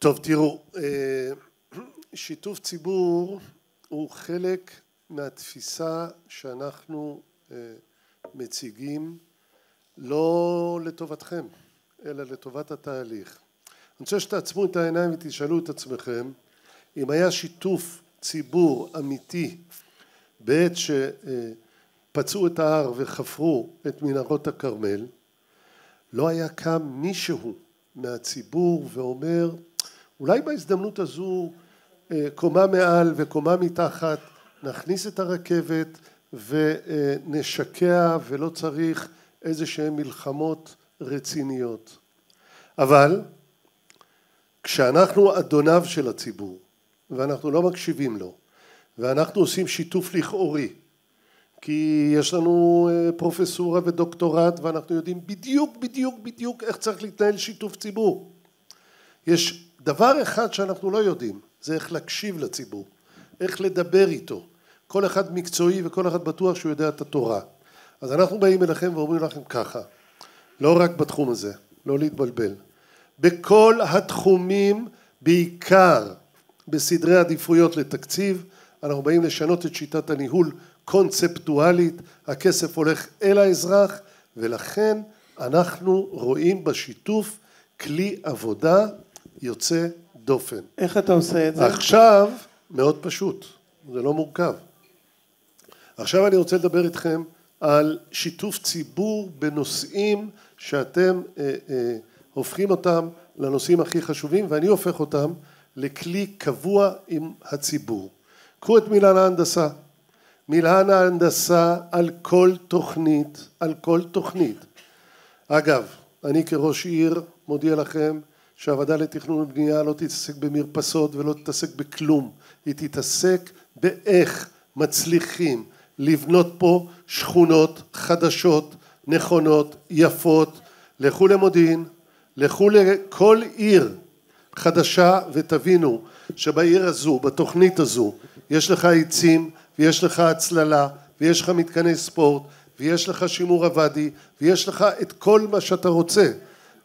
טוב, תראו, שיתוף ציבור הוא חלק מהתפיסה שאנחנו מציגים לא לטובתכם, אלא לטובת התהליך. אני רוצה שתעצמו את העיניים ותשאלו את עצמכם, אם היה שיתוף ציבור אמיתי בעת שפצעו את ההר וחפרו את מנהרות הכרמל, לא היה קם מישהו מהציבור ואומר, אולי בהזדמנות הזו קומה מעל וקומה מתחת נכניס את הרכבת ונשקע ולא צריך איזה שהן מלחמות רציניות. אבל כשאנחנו אדוניו של הציבור ואנחנו לא מקשיבים לו ואנחנו עושים שיתוף לכאורי כי יש לנו פרופסורה ודוקטורט ואנחנו יודעים בדיוק איך צריך להתנהל שיתוף ציבור. יש דבר אחד שאנחנו לא יודעים, זה איך להקשיב לציבור, איך לדבר איתו. כל אחד מקצועי וכל אחד בטוח שהוא יודע את התורה. אז אנחנו באים אליכם ואומרים לכם ככה, לא רק בתחום הזה, לא להתבלבל. בכל התחומים, בעיקר בסדרי עדיפויות לתקציב, אנחנו באים לשנות את שיטת הניהול קונספטואלית, הכסף הולך אל האזרח, ולכן אנחנו רואים בשיתוף כלי עבודה יוצא דופן. איך אתה עושה את זה? עכשיו, מאוד פשוט, זה לא מורכב. עכשיו אני רוצה לדבר איתכם על שיתוף ציבור בנושאים שאתם הופכים אותם לנושאים הכי חשובים, ואני הופך אותם לכלי קבוע עם הציבור. קחו את מילהן ההנדסה. מילהן ההנדסה על כל תוכנית. אגב, אני כראש עיר מודיע לכם שהוועדה לתכנון ובנייה לא תתעסק במרפסות ולא תתעסק בכלום. היא תתעסק באיך מצליחים לבנות פה שכונות חדשות, נכונות, יפות. לכו למודיעין, לכו לכל עיר חדשה ותבינו שבעיר הזו, בתוכנית הזו, יש לך עצים ויש לך הצללה ויש לך מתקני ספורט ויש לך שימור הוואדי ויש לך את כל מה שאתה רוצה.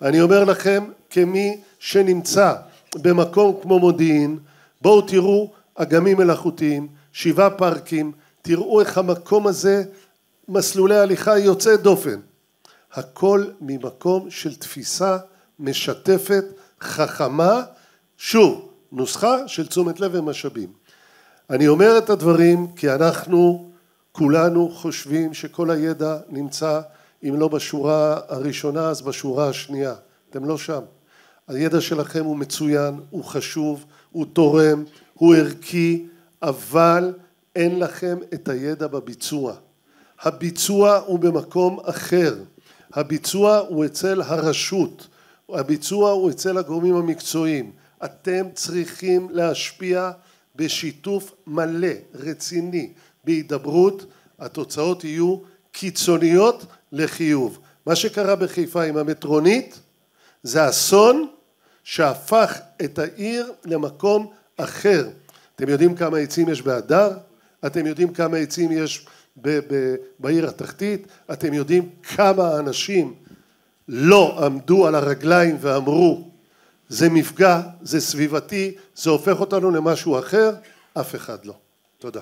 אני אומר לכם כמי שנמצא במקום כמו מודיעין, בואו תראו אגמים מלאכותיים, 7 פארקים, תראו איך המקום הזה מסלולי הליכה יוצא דופן. הכל ממקום של תפיסה משתפת, חכמה, שוב, נוסחה של תשומת לב ומשאבים. אני אומר את הדברים כי אנחנו כולנו חושבים שכל הידע נמצא, אם לא בשורה הראשונה אז בשורה השנייה. אתם לא שם. הידע שלכם הוא מצוין, הוא חשוב, הוא תורם, הוא ערכי, אבל אין לכם את הידע בביצוע. הביצוע הוא במקום אחר. הביצוע הוא אצל הרשות. הביצוע הוא אצל הגורמים המקצועיים. אתם צריכים להשפיע בשיתוף מלא, רציני, בהידברות. התוצאות יהיו קיצוניות לחיוב. מה שקרה בחיפה עם המטרונית זה אסון שהפך את העיר למקום אחר. אתם יודעים כמה עצים יש בהדר? אתם יודעים כמה עצים יש בעיר התחתית? אתם יודעים כמה אנשים לא עמדו על הרגליים ואמרו זה מפגע, זה סביבתי, זה הופך אותנו למשהו אחר? אף אחד לא. תודה.